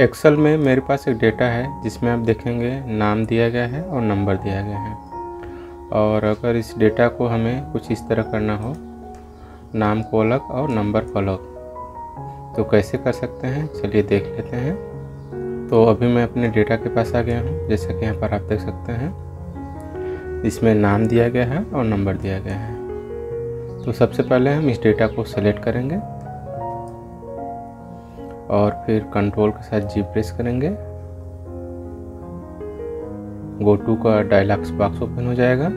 Excel में मेरे पास एक डेटा है जिसमें आप देखेंगे नाम दिया गया है और नंबर दिया गया है। और अगर इस डेटा को हमें कुछ इस तरह करना हो, नाम को अलग और नंबर को अलग, तो कैसे कर सकते हैं चलिए देख लेते हैं। तो अभी मैं अपने डेटा के पास आ गया हूँ। जैसा कि यहाँ पर आप देख सकते हैं इसमें नाम दिया गया है और नंबर दिया गया है। तो सबसे पहले हम इस डेटा को सेलेक्ट करेंगे और फिर कंट्रोल के साथ जी प्रेस करेंगे। गो टू का डायलॉग बॉक्स ओपन हो जाएगा।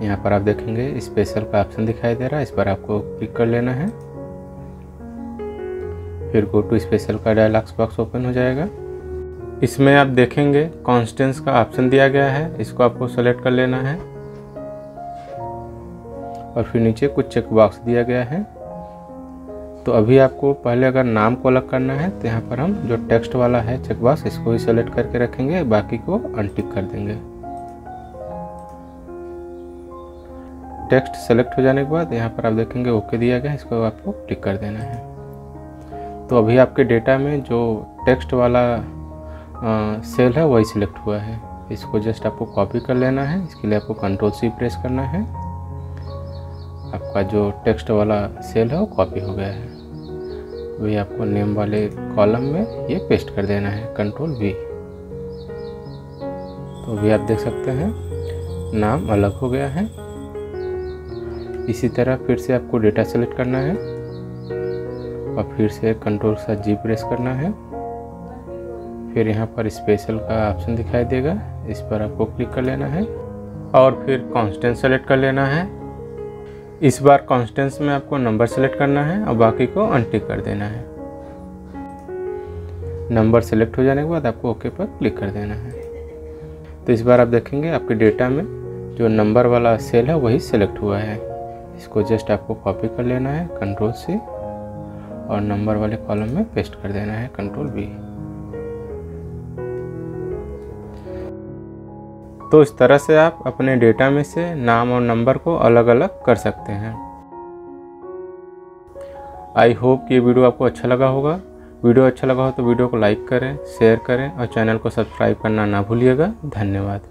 यहाँ पर आप देखेंगे स्पेशल का ऑप्शन दिखाई दे रहा है, इस पर आपको क्लिक कर लेना है। फिर गो टू स्पेशल का डायलॉग बॉक्स ओपन हो जाएगा। इसमें आप देखेंगे कॉन्स्टेंट्स का ऑप्शन दिया गया है, इसको आपको सेलेक्ट कर लेना है। और फिर नीचे कुछ चेक बॉक्स दिया गया है। तो अभी आपको पहले अगर नाम को अलग करना है तो यहाँ पर हम जो टेक्स्ट वाला है चेक बॉक्स, इसको ही सेलेक्ट करके रखेंगे, बाकी को अनटिक कर देंगे। टेक्स्ट सेलेक्ट हो जाने के बाद यहाँ पर आप देखेंगे ओके दिया गया है, इसको आपको क्लिक कर देना है। तो अभी आपके डेटा में जो टेक्स्ट वाला सेल है वही सिलेक्ट हुआ है। इसको जस्ट आपको कॉपी कर लेना है। इसके लिए आपको कंट्रोल सी प्रेस करना है। आपका जो टेक्स्ट वाला सेल है वो कॉपी हो गया है। वही आपको नेम वाले कॉलम में ये पेस्ट कर देना है, कंट्रोल वी। तो अभी आप देख सकते हैं नाम अलग हो गया है। इसी तरह फिर से आपको डेटा सेलेक्ट करना है और फिर से कंट्रोल के साथ जी प्रेस करना है। फिर यहाँ पर स्पेशल का ऑप्शन दिखाई देगा, इस पर आपको क्लिक कर लेना है और फिर कांस्टेंट सेलेक्ट कर लेना है। इस बार कांस्टेंट्स में आपको नंबर सेलेक्ट करना है और बाकी को अनटिक कर देना है। नंबर सेलेक्ट हो जाने के बाद आपको ओके पर क्लिक कर देना है। तो इस बार आप देखेंगे आपके डेटा में जो नंबर वाला सेल है वही सेलेक्ट हुआ है। इसको जस्ट आपको कॉपी कर लेना है, कंट्रोल से, और नंबर वाले कॉलम में पेस्ट कर देना है, कंट्रोल वी। तो इस तरह से आप अपने डेटा में से नाम और नंबर को अलग अलग कर सकते हैं। आई होप ये वीडियो आपको अच्छा लगा होगा। वीडियो अच्छा लगा हो तो वीडियो को लाइक करें, शेयर करें और चैनल को सब्सक्राइब करना ना भूलिएगा। धन्यवाद।